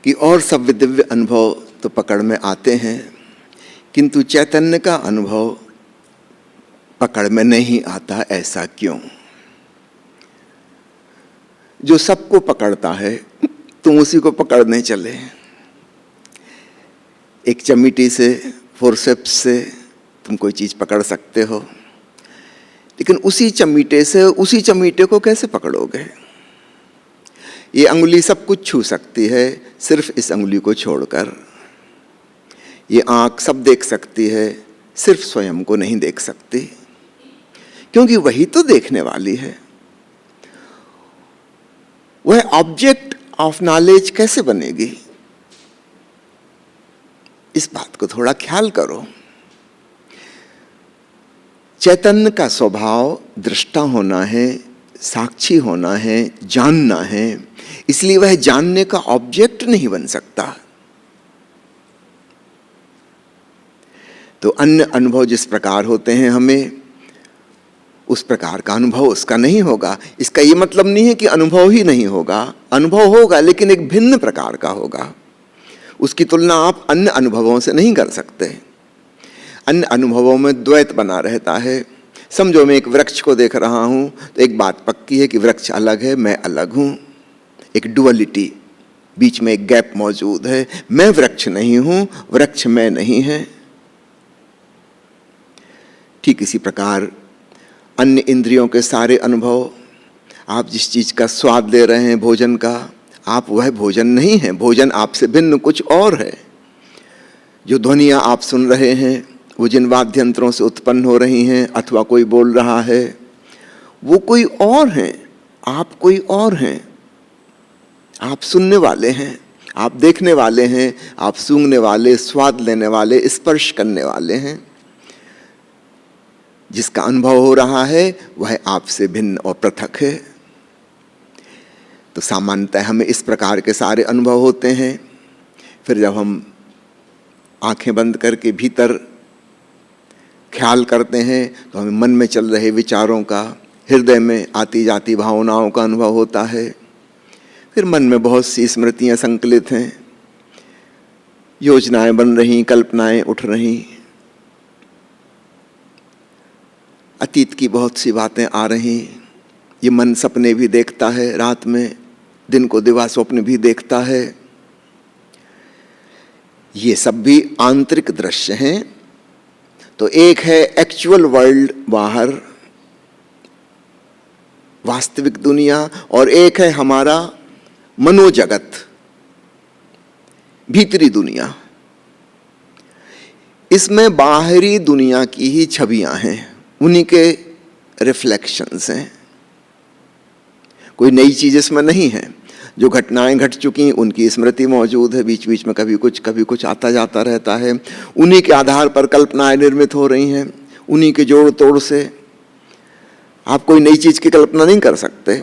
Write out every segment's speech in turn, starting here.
कि और सब दिव्य अनुभव तो पकड़ में आते हैं, किंतु चैतन्य का अनुभव पकड़ में नहीं आता। ऐसा क्यों? जो सबको पकड़ता है तुम उसी को पकड़ने चले। एक चमीटी से, फोरसेप्स से तुम कोई चीज पकड़ सकते हो, लेकिन उसी चमीटे से उसी चमीटे को कैसे पकड़ोगे? ये अंगुली सब कुछ छू सकती है, सिर्फ इस अंगुली को छोड़कर। ये आंख सब देख सकती है, सिर्फ स्वयं को नहीं देख सकती, क्योंकि वही तो देखने वाली है। वह ऑब्जेक्ट ऑफ नॉलेज कैसे बनेगी? इस बात को थोड़ा ख्याल करो। चैतन्य का स्वभाव दृष्टा होना है, साक्षी होना है, जानना है, इसलिए वह जानने का ऑब्जेक्ट नहीं बन सकता। तो अन्य अनुभव जिस प्रकार होते हैं हमें, उस प्रकार का अनुभव उसका नहीं होगा। इसका ये मतलब नहीं है कि अनुभव ही नहीं होगा, अनुभव होगा, लेकिन एक भिन्न प्रकार का होगा। उसकी तुलना आप अन्य अनुभवों से नहीं कर सकते। अन्य अनुभवों में द्वैत बना रहता है। समझो मैं एक वृक्ष को देख रहा हूं तो एक बात पक्की है कि वृक्ष अलग है, मैं अलग हूं। एक डुअलिटी, बीच में एक गैप मौजूद है। मैं वृक्ष नहीं हूं, वृक्ष मैं नहीं है। ठीक इसी प्रकार अन्य इंद्रियों के सारे अनुभव, आप जिस चीज का स्वाद ले रहे हैं भोजन का, आप वह भोजन नहीं है। भोजन आपसे भिन्न कुछ और है। जो ध्वनियां आप सुन रहे हैं, वो जिन वाद्य यंत्रों से उत्पन्न हो रही हैं अथवा कोई बोल रहा है, वो कोई और हैं, आप कोई और हैं। आप सुनने वाले हैं, आप देखने वाले हैं, आप सूंघने वाले, स्वाद लेने वाले, स्पर्श करने वाले हैं। जिसका अनुभव हो रहा है वह आपसे भिन्न और पृथक है। तो सामान्यतः हमें इस प्रकार के सारे अनुभव होते हैं। फिर जब हम आंखें बंद करके भीतर ख्याल करते हैं तो हमें मन में चल रहे विचारों का, हृदय में आती जाती भावनाओं का अनुभव होता है। फिर मन में बहुत सी स्मृतियां संकलित हैं, योजनाएं बन रही, कल्पनाएं उठ रही, अतीत की बहुत सी बातें आ रही। ये मन सपने भी देखता है, रात में दिन को दिवा स्वप्न भी देखता है। ये सब भी आंतरिक दृश्य हैं। तो एक है एक्चुअल वर्ल्ड, बाहर वास्तविक दुनिया, और एक है हमारा मनोजगत, भीतरी दुनिया। इसमें बाहरी दुनिया की ही छवियां हैं, उन्हीं के रिफ्लेक्शंस हैं। कोई नई चीज इसमें नहीं है। जो घटनाएं घट चुकी उनकी स्मृति मौजूद है, बीच बीच में कभी कुछ आता जाता रहता है। उन्हीं के आधार पर कल्पनाएं निर्मित हो रही हैं, उन्हीं के जोड़ तोड़ से। आप कोई नई चीज की कल्पना नहीं कर सकते।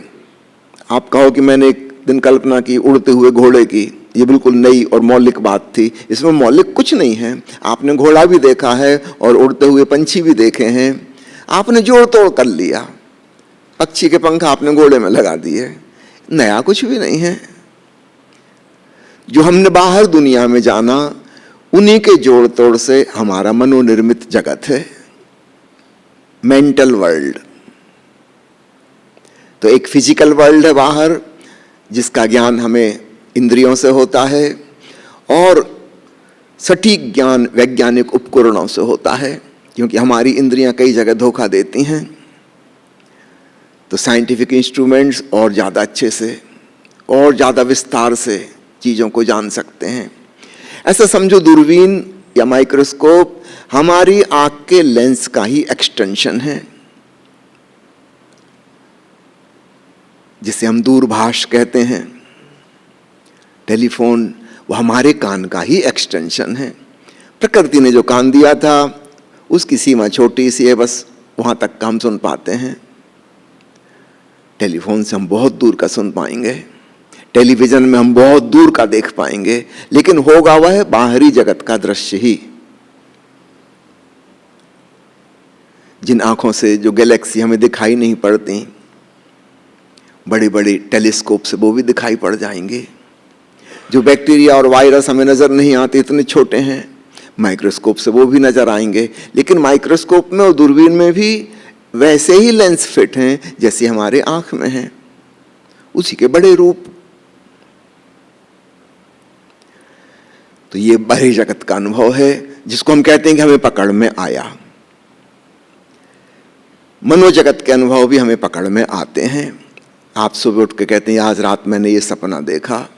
आप कहो कि मैंने एक दिन कल्पना की उड़ते हुए घोड़े की, ये बिल्कुल नई और मौलिक बात थी। इसमें मौलिक कुछ नहीं है। आपने घोड़ा भी देखा है और उड़ते हुए पंछी भी देखे हैं, आपने जोड़ तोड़ कर लिया। पक्षी के पंख आपने घोड़े में लगा दिए, नया कुछ भी नहीं है। जो हमने बाहर दुनिया में जाना, उन्हीं के जोड़ तोड़ से हमारा मनोनिर्मित जगत है, मेंटल वर्ल्ड। तो एक फिजिकल वर्ल्ड है बाहर, जिसका ज्ञान हमें इंद्रियों से होता है, और सटीक ज्ञान वैज्ञानिक उपकरणों से होता है, क्योंकि हमारी इंद्रियां कई जगह धोखा देती हैं। तो साइंटिफिक इंस्ट्रूमेंट्स और ज़्यादा अच्छे से और ज़्यादा विस्तार से चीज़ों को जान सकते हैं। ऐसा समझो दूरबीन या माइक्रोस्कोप हमारी आँख के लेंस का ही एक्सटेंशन है, जिसे हम दूरभाष कहते हैं। टेलीफोन वो हमारे कान का ही एक्सटेंशन है। प्रकृति ने जो कान दिया था उसकी सीमा छोटी सी है, बस वहाँ तक का हम सुन पाते हैं। टेलीफोन से हम बहुत दूर का सुन पाएंगे, टेलीविजन में हम बहुत दूर का देख पाएंगे, लेकिन होगा वह बाहरी जगत का दृश्य ही। जिन आंखों से जो गैलेक्सी हमें दिखाई नहीं पड़ती, बड़ी बड़ी टेलीस्कोप से वो भी दिखाई पड़ जाएंगे। जो बैक्टीरिया और वायरस हमें नजर नहीं आते, इतने छोटे हैं, माइक्रोस्कोप से वो भी नजर आएंगे। लेकिन माइक्रोस्कोप में और दूरबीन में भी वैसे ही लेंस फिट हैं जैसे हमारे आंख में हैं, उसी के बड़े रूप। तो ये बाहरी जगत का अनुभव है जिसको हम कहते हैं कि हमें पकड़ में आया। मनोजगत के अनुभव भी हमें पकड़ में आते हैं। आप सुबह उठ के कहते हैं आज रात मैंने ये सपना देखा,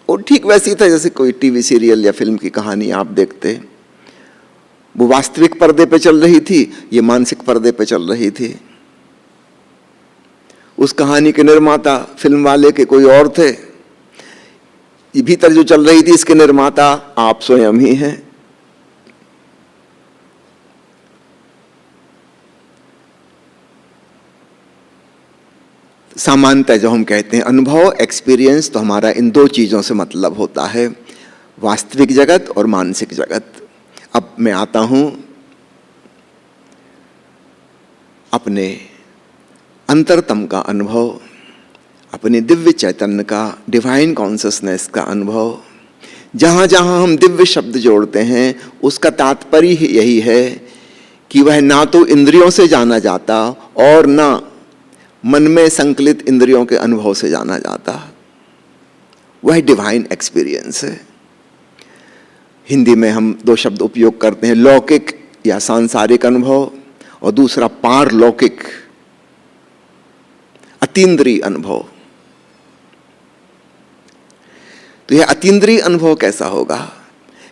और ठीक वैसे ही था जैसे कोई टीवी सीरियल या फिल्म की कहानी आप देखते। वो वास्तविक पर्दे पे चल रही थी, ये मानसिक पर्दे पे चल रही थी। उस कहानी के निर्माता फिल्म वाले के कोई और थे, ये भीतर जो चल रही थी इसके निर्माता आप स्वयं ही हैं। सामान्यतः जो हम कहते हैं अनुभव, एक्सपीरियंस, तो हमारा इन दो चीजों से मतलब होता है, वास्तविक जगत और मानसिक जगत। अब मैं आता हूं अपने अंतरतम का अनुभव, अपने दिव्य चैतन्य का, डिवाइन कॉन्शसनेस का अनुभव। जहां जहां हम दिव्य शब्द जोड़ते हैं उसका तात्पर्य ही यही है कि वह ना तो इंद्रियों से जाना जाता और ना मन में संकलित इंद्रियों के अनुभव से जाना जाता, वह डिवाइन एक्सपीरियंस है। हिंदी में हम दो शब्द उपयोग करते हैं, लौकिक या सांसारिक अनुभव, और दूसरा पारलौकिक, अतीन्द्रिय अनुभव। तो यह अतीन्द्रिय अनुभव कैसा होगा?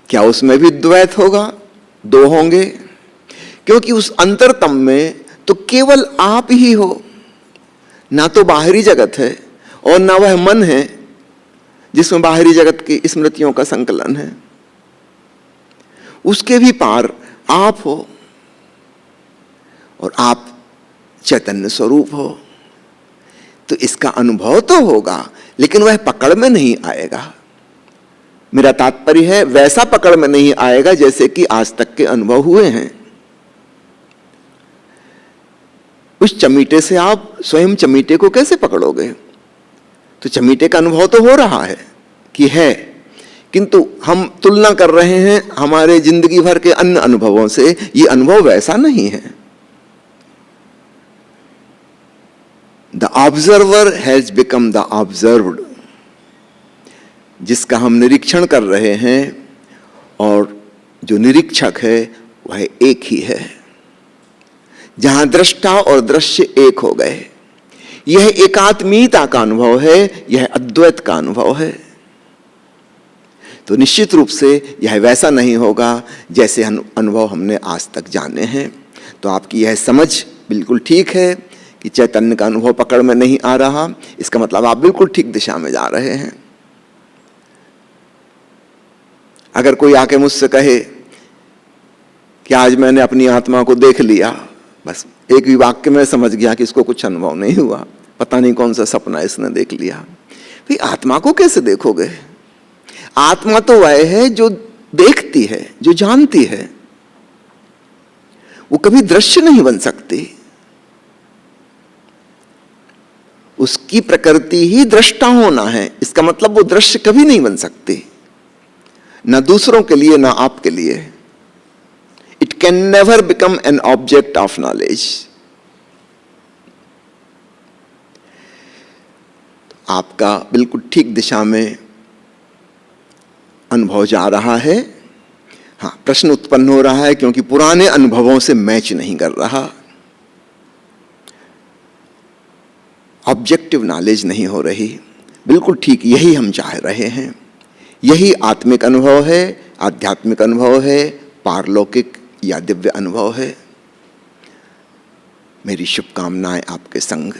क्या उसमें भी द्वैत होगा, दो होंगे? क्योंकि उस अंतरतम में तो केवल आप ही हो, ना तो बाहरी जगत है और ना वह मन है जिसमें बाहरी जगत की स्मृतियों का संकलन है। उसके भी पार आप हो, और आप चैतन्य स्वरूप हो। तो इसका अनुभव तो होगा लेकिन वह पकड़ में नहीं आएगा। मेरा तात्पर्य है वैसा पकड़ में नहीं आएगा जैसे कि आज तक के अनुभव हुए हैं। उस चमीटे से आप स्वयं चमीटे को कैसे पकड़ोगे? तो चमीटे का अनुभव तो हो रहा है कि है, किंतु हम तुलना कर रहे हैं हमारे जिंदगी भर के अन्य अनुभवों से। ये अनुभव वैसा नहीं है। The observer has become the observed. जिसका हम निरीक्षण कर रहे हैं और जो निरीक्षक है वह एक ही है। जहां दृष्टा और दृश्य एक हो गए, यह एकात्मीयता का अनुभव है, यह अद्वैत का अनुभव है। तो निश्चित रूप से यह वैसा नहीं होगा जैसे अनुभव हमने आज तक जाने हैं। तो आपकी यह समझ बिल्कुल ठीक है कि चैतन्य का अनुभव पकड़ में नहीं आ रहा, इसका मतलब आप बिल्कुल ठीक दिशा में जा रहे हैं। अगर कोई आके मुझसे कहे कि आज मैंने अपनी आत्मा को देख लिया, बस एक ही वाक्य में समझ गया कि इसको कुछ अनुभव नहीं हुआ, पता नहीं कौन सा सपना इसने देख लिया। भाई आत्मा को कैसे देखोगे? आत्मा तो वह है जो देखती है, जो जानती है। वो कभी दृश्य नहीं बन सकती। उसकी प्रकृति ही दृष्टा होना है। इसका मतलब वो दृश्य कभी नहीं बन सकती, ना दूसरों के लिए ना आपके लिए। It can never become an object of knowledge. आपका बिल्कुल ठीक दिशा में अनुभव जा रहा है। हाँ, प्रश्न उत्पन्न हो रहा है क्योंकि पुराने अनुभवों से मैच नहीं कर रहा, ऑब्जेक्टिव नॉलेज नहीं हो रही। बिल्कुल ठीक यही हम चाह रहे हैं। यही आत्मिक अनुभव है, आध्यात्मिक अनुभव है, पारलौकिक या दिव्य अनुभव है। मेरी शुभकामनाएं आपके संग।